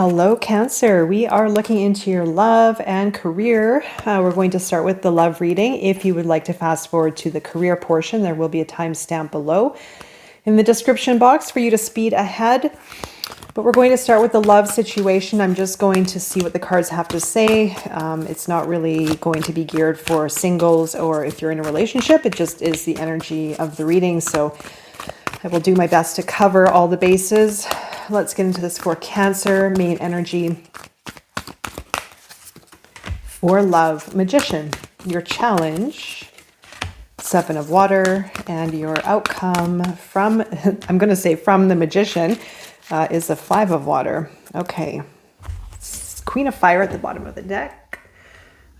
Hello, Cancer. We are looking into your love and career. We're going to start with the love reading. If you would like to fast forward to the career portion, there will be a timestamp below in the description box for you to speed ahead. But we're going to start with the love situation. I'm just going to see what the cards have to say. It's not really going to be geared for singles or if you're in a relationship. It just is the energy of the reading. So I will do my best to cover all the bases. Let's get into this for Cancer, main energy for love. Magician, your challenge, Seven of Water, and your outcome from, I'm going to say from the Magician, is the Five of Water. Okay. Queen of Fire at the bottom of the deck.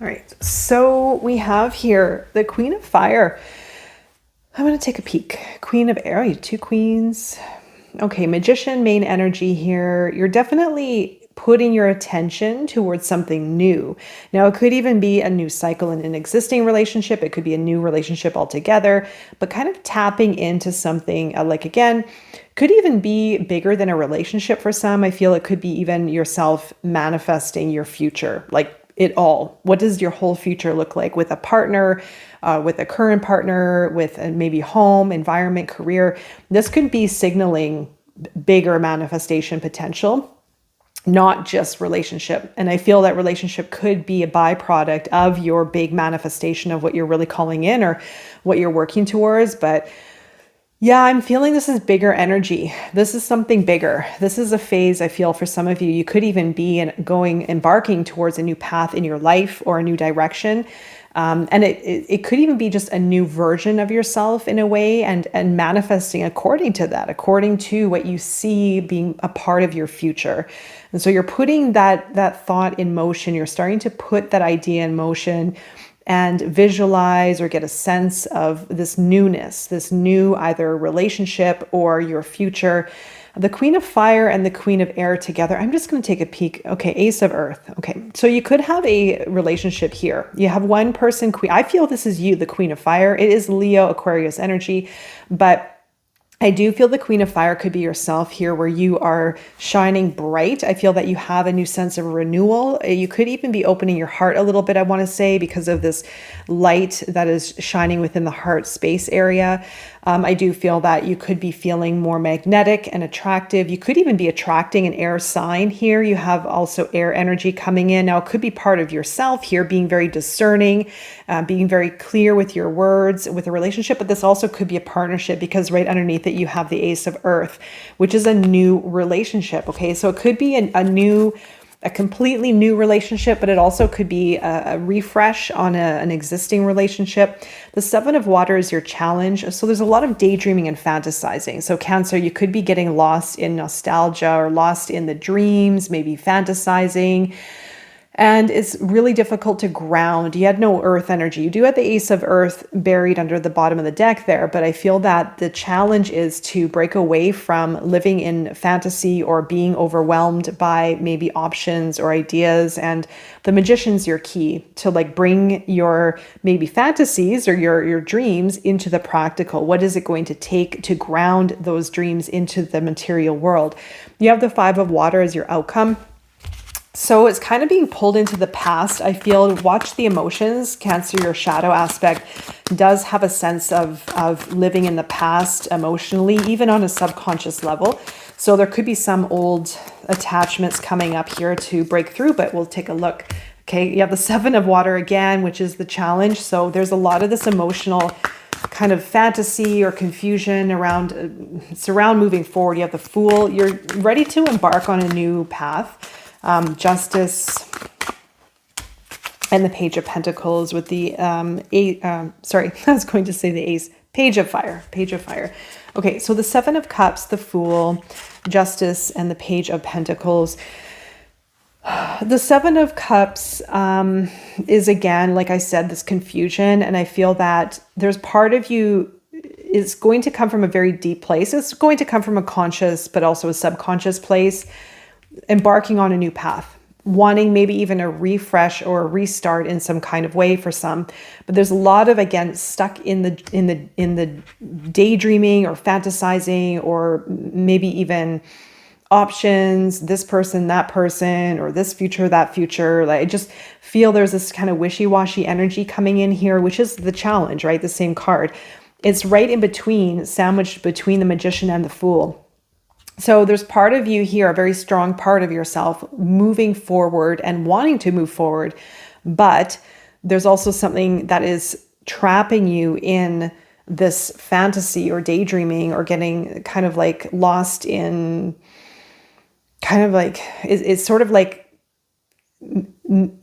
All right. So we have here the Queen of Fire. I'm going to take a peek. Queen of Air, you have two queens. Okay, Magician, main energy here. You're definitely putting your attention towards something new. Now, it could even be a new cycle in an existing relationship. It could be a new relationship altogether, but kind of tapping into something like, again, could even be bigger than a relationship for some. I feel it could be even yourself manifesting your future, like it all. What does your whole future look like with a partner, with a current partner, with maybe home, environment, career? This could be signaling bigger manifestation potential, not just relationship. And I feel that relationship could be a byproduct of your big manifestation of what you're really calling in or what you're working towards. But yeah, I'm feeling this is bigger energy. This is something bigger. This is a phase I feel for some of you. You could even be embarking towards a new path in your life or a new direction. And it could even be just a new version of yourself in a way and manifesting according to that, according to what you see being a part of your future. And so you're putting that thought in motion. You're starting to put that idea in motion and visualize or get a sense of this newness, this new either relationship or your future. The Queen of Fire and the Queen of Air together. I'm just going to take a peek. Okay, Ace of Earth. Okay, so you could have a relationship here. You have one person, Queen. I feel this is you, the Queen of Fire. It is Leo, Aquarius energy, but I do feel the Queen of Fire could be yourself here where you are shining bright. I feel that you have a new sense of renewal. You could even be opening your heart a little bit, I want to say, because of this light that is shining within the heart space area. I do feel that you could be feeling more magnetic and attractive. You could even be attracting an air sign here. You have also air energy coming in. Now, it could be part of yourself here, being very discerning, being very clear with your words with a relationship, but this also could be a partnership because right underneath it, you have the Ace of Earth, which is a new relationship. Okay, so it could be a completely new relationship, but it also could be a refresh on an existing relationship. The Seven of Water is your challenge. So there's a lot of daydreaming and fantasizing. So Cancer, you could be getting lost in nostalgia or lost in the dreams, maybe fantasizing. And it's really difficult to ground. You had no earth energy. You do have the Ace of Earth buried under the bottom of the deck there, but I feel that the challenge is to break away from living in fantasy or being overwhelmed by maybe options or ideas. And the Magician's your key to like bring your maybe fantasies or your dreams into the practical. What is it going to take to ground those dreams into the material world? You have the Five of Water as your outcome. So it's kind of being pulled into the past. I feel, watch the emotions. Cancer, your shadow aspect does have a sense of living in the past emotionally, even on a subconscious level. So there could be some old attachments coming up here to break through, but we'll take a look. Okay, you have the Seven of Water again, which is the challenge. So there's a lot of this emotional kind of fantasy or confusion around moving forward. You have the Fool. You're ready to embark on a new path. Justice and the Page of Pentacles with the I was going to say the Ace. Page of Fire. Okay, so the Seven of Cups, the Fool, Justice, and the Page of Pentacles. The Seven of Cups is, again, like I said, this confusion, and I feel that there's part of you is going to come from a very deep place. It's going to come from a conscious but also a subconscious place, embarking on a new path, wanting maybe even a refresh or a restart in some kind of way for some. But there's a lot of, again, stuck in the daydreaming or fantasizing or maybe even options, this person, that person, or this future, that future. Like, I just feel there's this kind of wishy-washy energy coming in here, which is the challenge, right? The same card. It's right in between, sandwiched between the Magician and the Fool. So there's part of you here, a very strong part of yourself, moving forward and wanting to move forward. But there's also something that is trapping you in this fantasy or daydreaming or getting kind of like lost in kind of like, it's sort of like,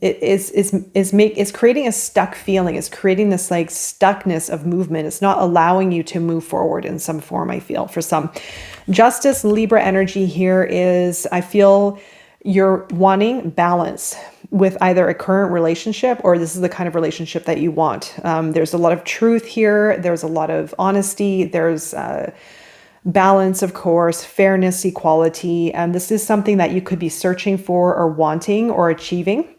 it's creating a stuck feeling. It's creating this like stuckness of movement. It's not allowing you to move forward in some form, I feel, for some. Justice, Libra energy here is, I feel you're wanting balance with either a current relationship or this is the kind of relationship that you want. There's a lot of truth here. There's a lot of honesty. There's balance, of course, fairness, equality. And this is something that you could be searching for or wanting or achieving.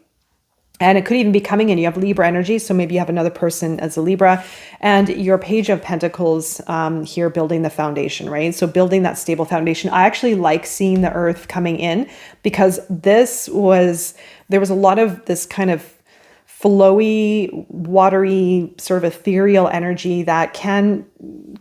And it could even be coming in. You have Libra energy, so maybe you have another person as a Libra. And your Page of Pentacles here, building the foundation, right? So building that stable foundation. I actually like seeing the earth coming in because there was a lot of this kind of flowy, watery, sort of ethereal energy that can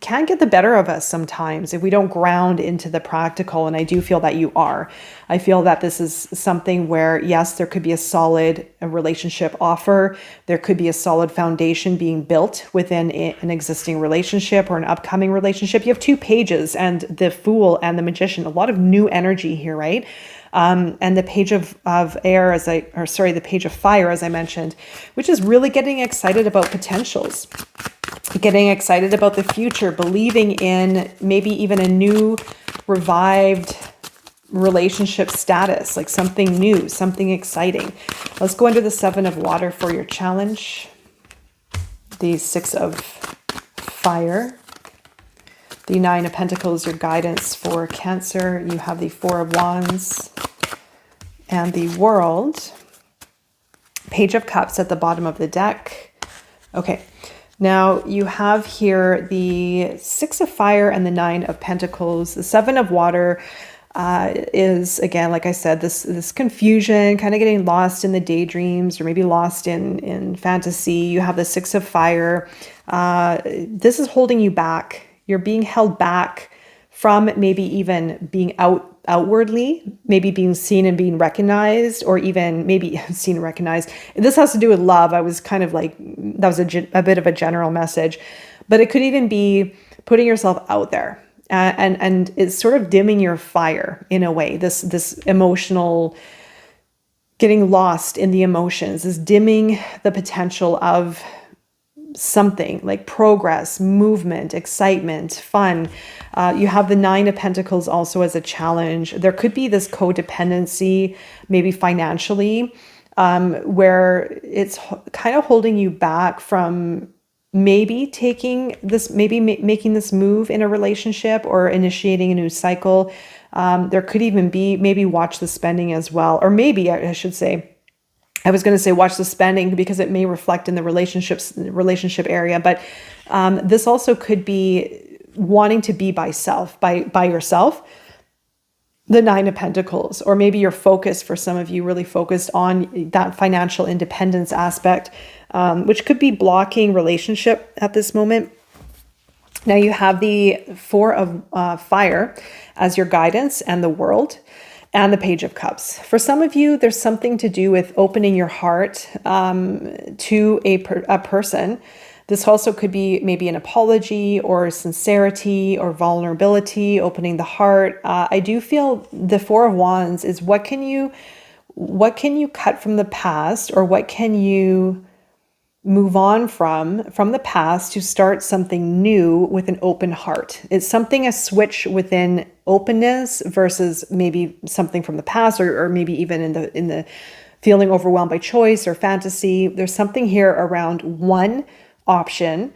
get the better of us sometimes if we don't ground into the practical. And I do feel that you are. I feel that this is something where, yes, there could be a relationship offer. There could be a solid foundation being built within an existing relationship or an upcoming relationship. You have two pages and the Fool and the Magician, a lot of new energy here, right? And the Page of Air, the Page of Fire, as I mentioned, which is really getting excited about potentials, getting excited about the future, believing in maybe even a new, revived relationship status, like something new, something exciting. Let's go into the Seven of Water for your challenge. The Six of Fire. The Nine of Pentacles, your guidance for Cancer. You have the Four of Wands and the World. Page of Cups at the bottom of the deck. Okay, now you have here the Six of Fire and the Nine of Pentacles. The Seven of Water is, again, like I said, this confusion, kind of getting lost in the daydreams or maybe lost in fantasy. You have the Six of Fire. This is holding you back. You're being held back from maybe even being outwardly, maybe being seen and being recognized, or even maybe seen and recognized. This has to do with love. I was kind of like, that was a bit of a general message, but it could even be putting yourself out there. And it's sort of dimming your fire in a way, this emotional, getting lost in the emotions, is dimming the potential of something like progress, movement, excitement, fun. You have the Nine of Pentacles also as a challenge. There could be this codependency, maybe financially, where it's kind of holding you back from maybe taking this, maybe making this move in a relationship or initiating a new cycle. There could even be maybe watch the spending as well, or maybe I should say, I was going to say watch the spending because it may reflect in the relationship area, but this also could be wanting to be by yourself. The Nine of Pentacles, or maybe you're focused, for some of you, really focused on that financial independence aspect, which could be blocking relationship at this moment. Now you have the Four of Fire as your guidance and the World. And the Page of Cups. For some of you, there's something to do with opening your heart to a person. This also could be maybe an apology or sincerity or vulnerability, opening the heart. I do feel the Four of Wands is what can you cut from the past, or what can you move on from the past to start something new with an open heart. It's something, a switch within openness versus maybe something from the past, or maybe even in the feeling overwhelmed by choice or fantasy. There's something here around one option,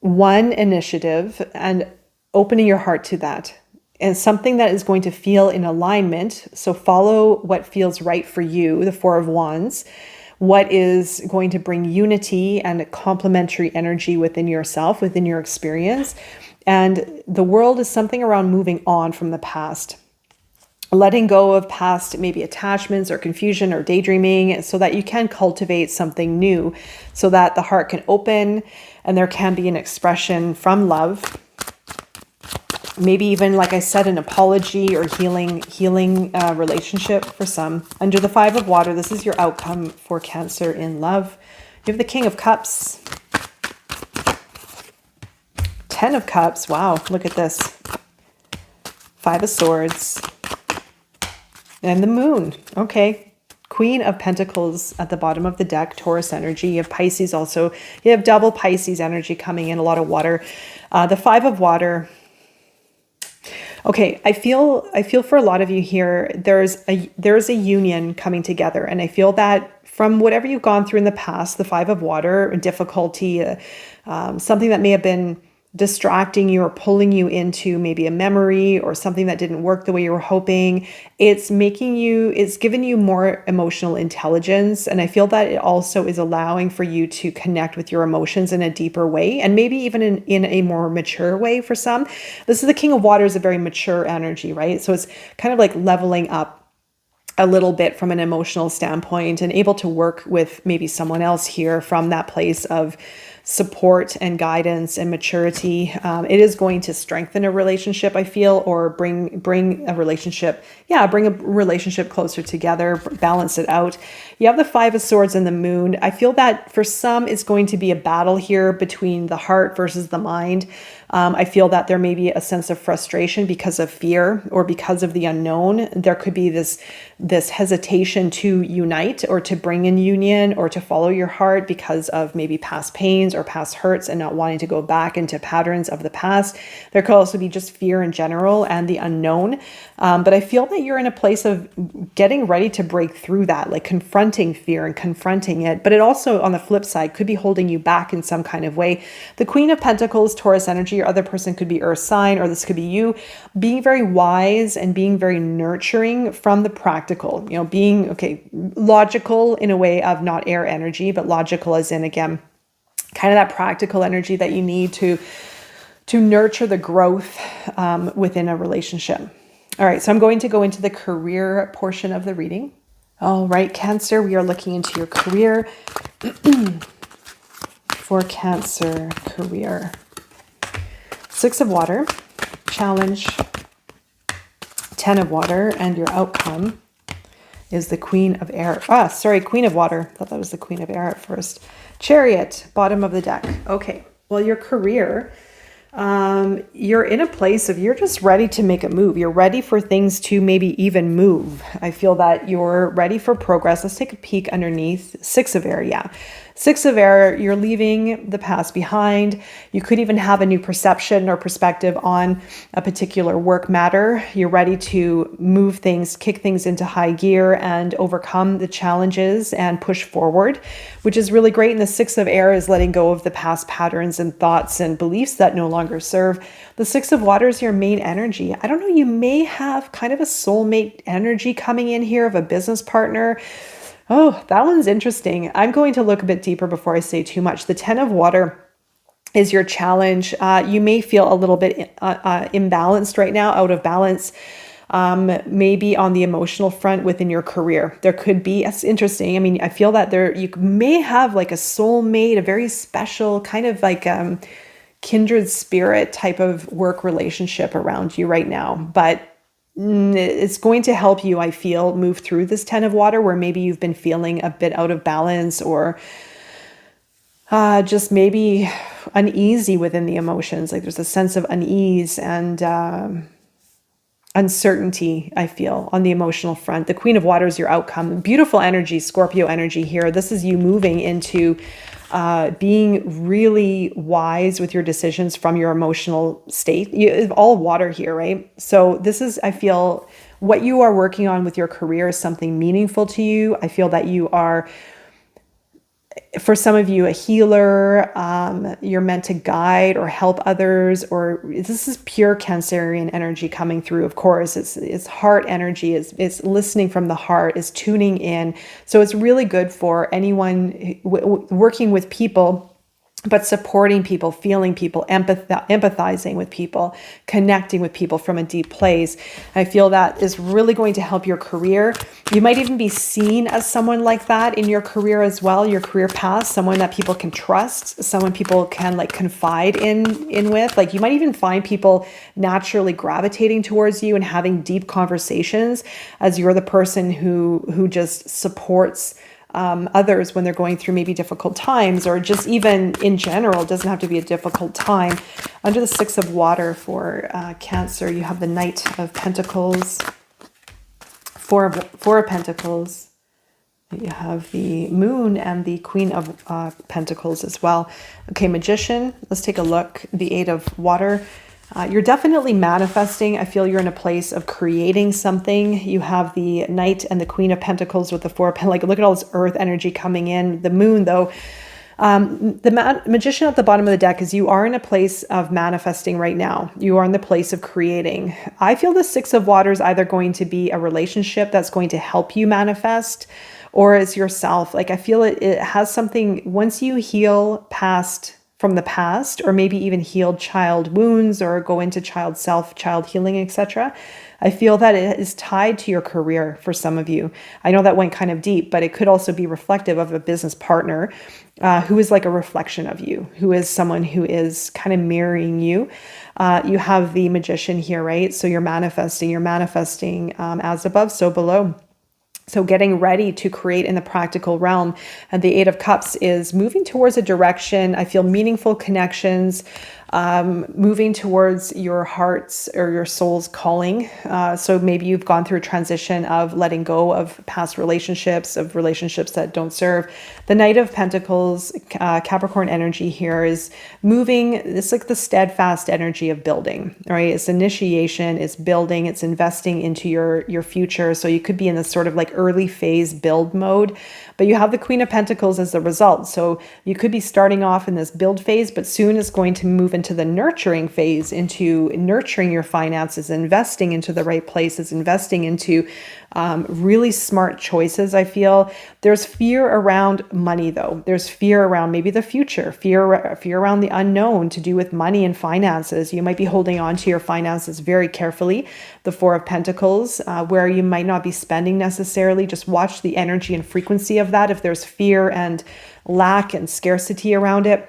one initiative, and opening your heart to that. And something that is going to feel in alignment. So follow what feels right for you, the Four of Wands. What is going to bring unity and a complementary energy within yourself, within your experience. And the World is something around moving on from the past. letting go of past maybe attachments or confusion or daydreaming so that you can cultivate something new, so that the heart can open and there can be an expression from love. Maybe even, like I said, an apology or healing relationship for some. Under the 5 of water, this is your outcome for Cancer in love. You have the King of Cups, 10 of Cups. Wow, look at this. 5 of Swords, and the Moon. Okay. Queen of Pentacles at the bottom of the deck, Taurus energy. You have Pisces also. You have double Pisces energy coming in, a lot of water. The 5 of water. Okay, I feel for a lot of you here, there's a union coming together, and I feel that from whatever you've gone through in the past, the 5 of water, difficulty, something that may have been distracting you or pulling you into maybe a memory or something that didn't work the way you were hoping, it's giving you more emotional intelligence. And I feel that it also is allowing for you to connect with your emotions in a deeper way, and maybe even in a more mature way for some. This is the King of Water, is a very mature energy, right? So it's kind of like leveling up a little bit from an emotional standpoint and able to work with maybe someone else here from that place of support and guidance and maturity. It is going to strengthen a relationship, I feel, or bring a relationship closer together, balance it out. You have the 5 of Swords and the Moon. I feel that for some, it's going to be a battle here between the heart versus the mind. I feel that there may be a sense of frustration because of fear or because of the unknown. There could be this hesitation to unite or to bring in union or to follow your heart because of maybe past pains or past hurts and not wanting to go back into patterns of the past. There could also be just fear in general and the unknown. But I feel that you're in a place of getting ready to break through that, like confronting fear and confronting it. But it also, on the flip side, could be holding you back in some kind of way. The Queen of Pentacles, Taurus energy, your other person could be earth sign, or this could be you being very wise and being very nurturing from the practical, being, logical in a way of not air energy, but logical as in, again, kind of that practical energy that you need to nurture the growth within a relationship. All right, so I'm going to go into the career portion of the reading. All right, Cancer, we are looking into your career. For Cancer career. 6 of water, challenge, 10 of water, and your outcome is the Queen of Air. Queen of Water. I thought that was the Queen of Air at first. Chariot, bottom of the deck. Okay, well, your career, you're in a place of you're just ready to make a move. You're ready for things to maybe even move. I feel that you're ready for progress. Let's take a peek underneath. 6 of Air, yeah. 6 of Air, you're leaving the past behind. You could even have a new perception or perspective on a particular work matter. You're ready to move things, kick things into high gear and overcome the challenges and push forward, which is really great. And the 6 of Air is letting go of the past patterns and thoughts and beliefs that no longer serve. The 6 of Water is your main energy. I don't know, you may have kind of a soulmate energy coming in here of a business partner. Oh, that one's interesting. I'm going to look a bit deeper before I say too much. The 10 of Water is your challenge. You may feel a little bit imbalanced right now, out of balance, maybe on the emotional front within your career. There could be, it's interesting. I mean, I feel that you may have like a soulmate, a very special kind of like kindred spirit type of work relationship around you right now. But it's going to help you, I feel, move through this 10 of Water where maybe you've been feeling a bit out of balance or just maybe uneasy within the emotions. Like there's a sense of unease and uncertainty, I feel, on the emotional front. The Queen of Water is your outcome. Beautiful energy, Scorpio energy here. This is you moving into being really wise with your decisions from your emotional state. All water here, right? So this is, I feel, what you are working on with your career is something meaningful to you. I feel that you are, for some of you, a healer. You're meant to guide or help others, or this is pure Cancerian energy coming through. Of course, it's heart energy. It's listening from the heart. It's tuning in. So it's really good for anyone working with people but supporting people, feeling people, empathizing with people, connecting with people from a deep place. I feel that is really going to help your career. You might even be seen as someone like that in your career as well, your career path, someone that people can trust, someone people can like confide in with. Like you might even find people naturally gravitating towards you and having deep conversations as you're the person who just supports others when they're going through maybe difficult times, or just even in general. It doesn't have to be a difficult time. Under the Six of Water for Cancer, you have the Knight of Pentacles, Four of Pentacles. You have the Moon and the Queen of Pentacles as well. Okay, Magician. Let's take a look. The Eight of Water. You're definitely manifesting. I feel you're in a place of creating something. You have the Knight and the Queen of Pentacles with the Four of Pentacles. Like, look at all this earth energy coming in. The Moon, though. The Magician at the bottom of the deck is you are in a place of manifesting right now. You are in the place of creating. I feel the Six of Water is either going to be a relationship that's going to help you manifest, or it's yourself. Like, I feel it has something, once you heal from the past, or maybe even healed child wounds, or go into child healing, etc. I feel that it is tied to your career for some of you. I know that went kind of deep, but it could also be reflective of a business partner who is like a reflection of you, who is someone who is kind of mirroring you. You have the Magician here, right? So you're manifesting as above, so below. So getting ready to create in the practical realm. And the Eight of Cups is moving towards a direction. I feel meaningful connections, moving towards your heart's or your soul's calling. So maybe you've gone through a transition of letting go of past relationships, of relationships that don't serve. The Knight of Pentacles, Capricorn energy here is moving. It's like the steadfast energy of building, right? It's initiation, it's building, it's investing into your future. So you could be in this sort of like early phase build mode, but you have the Queen of Pentacles as the result. So you could be starting off in this build phase, but soon it's going to move into the nurturing phase, into nurturing your finances, investing into the right places, investing into really smart choices. I feel there's fear around money, though. There's fear around maybe the future, fear around the unknown to do with money and finances. You might be holding on to your finances very carefully. The Four of Pentacles, where you might not be spending necessarily. Just watch the energy and frequency of that. If there's fear and lack and scarcity around it,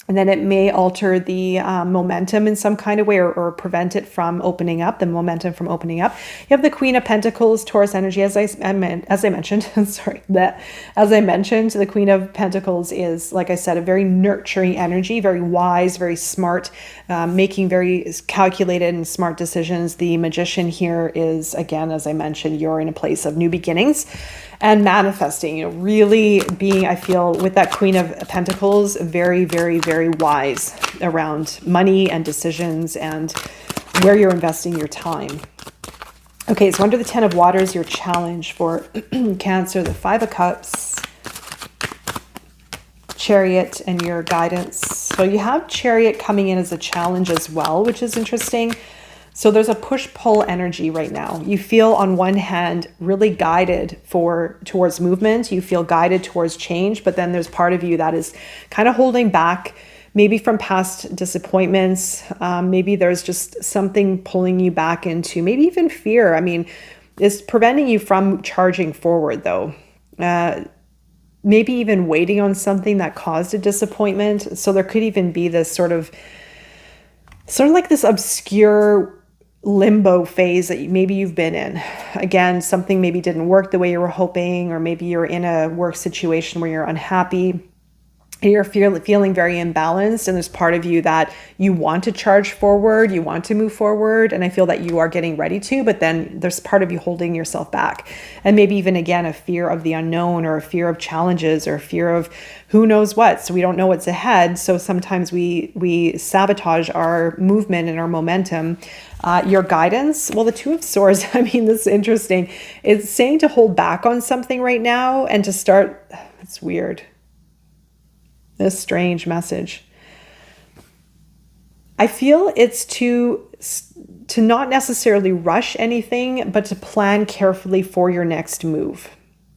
and then it may alter the momentum in some kind of way, or prevent it from opening up, the momentum from opening up. You have the Queen of Pentacles, Taurus energy, as I mentioned, as I mentioned, the Queen of Pentacles is, like I said, a very nurturing energy, very wise, very smart, making very calculated and smart decisions. The Magician here is, again, as I mentioned, you're in a place of new beginnings and manifesting, really being, I feel, with that Queen of Pentacles, very, very, very wise around money and decisions and where you're investing your time. Okay, so under the Ten of Waters, your challenge for Cancer, the Five of Cups, Chariot, and your guidance. So you have Chariot coming in as a challenge as well, which is interesting. So there's a push-pull energy right now. You feel on one hand really guided towards movement. You feel guided towards change, but then there's part of you that is kind of holding back, maybe from past disappointments. Maybe there's just something pulling you back into maybe even fear. I mean, it's preventing you from charging forward, though. Maybe even waiting on something that caused a disappointment. So there could even be this sort of like this obscure limbo phase that maybe you've been in. Again, something maybe didn't work the way you were hoping, or maybe you're in a work situation where you're unhappy. You're feeling very imbalanced, and there's part of you that you want to charge forward, you want to move forward, and I feel that you are getting ready to, but then there's part of you holding yourself back. And maybe even, again, a fear of the unknown, or a fear of challenges, or a fear of who knows what. So we don't know what's ahead. So sometimes we sabotage our movement and our momentum. Your guidance, well, the Two of Swords, I mean, this is interesting. It's saying to hold back on something right now and to start, it's weird. This strange message. I feel it's to not necessarily rush anything, but to plan carefully for your next move.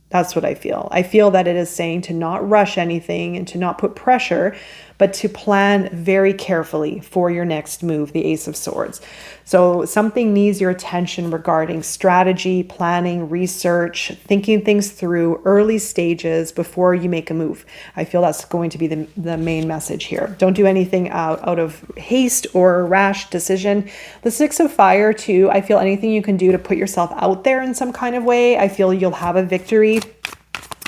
That's what I feel. I feel that it is saying to not rush anything and to not put pressure, but to plan very carefully for your next move, the Ace of Swords. So something needs your attention regarding strategy, planning, research, thinking things through, early stages before you make a move. I feel that's going to be the main message here. Don't do anything out of haste or rash decision. The Six of Fire too, I feel anything you can do to put yourself out there in some kind of way, I feel you'll have a victory.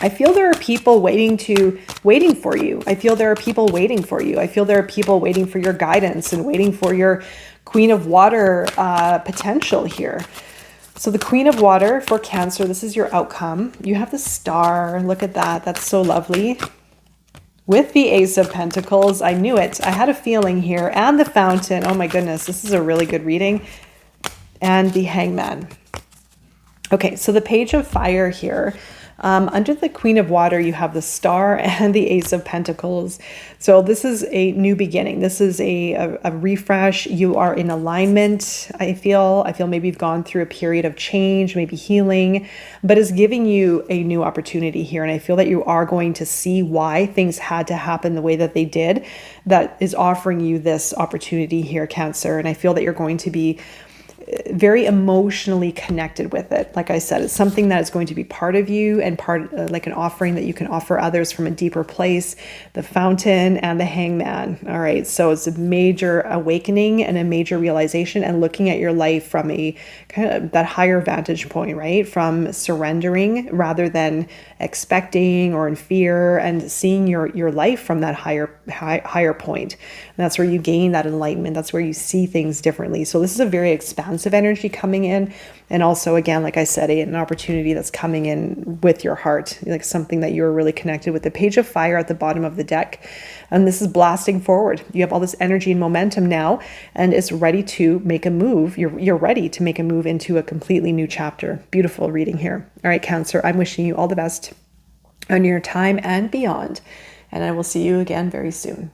I feel there are people waiting for you. I feel there are people waiting for you. I feel there are people waiting for your guidance and waiting for your Queen of Water potential here. So the Queen of Water for Cancer, this is your outcome. You have the Star. Look at that. That's so lovely. With the Ace of Pentacles, I knew it. I had a feeling here. And the Fountain. Oh my goodness, this is a really good reading. And the Hangman. Okay, so the Page of Fire here. Under the Queen of Water, you have the Star and the Ace of Pentacles. So this is a new beginning. This is a refresh. You are in alignment, I feel. Maybe you've gone through a period of change, maybe healing, but it's giving you a new opportunity here. And I feel that you are going to see why things had to happen the way that they did. That is offering you this opportunity here, Cancer. And I feel that you're going to be very emotionally connected with it. Like I said, it's something that is going to be part of you and part like an offering that you can offer others from a deeper place. The Fountain and the Hangman. All right. So it's a major awakening and a major realization and looking at your life from a kind of that higher vantage point, right? From surrendering rather than expecting or in fear, and seeing your life from that higher point. And that's where you gain that enlightenment. That's where you see things differently. So this is a very expansive energy coming in. And also, again, like I said, an opportunity that's coming in with your heart, like something that you're really connected with. The Page of Fire at the bottom of the deck. And this is blasting forward. You have all this energy and momentum now, and it's ready to make a move. You're ready to make a move into a completely new chapter. Beautiful reading here. All right, Cancer, I'm wishing you all the best on your time and beyond. And I will see you again very soon.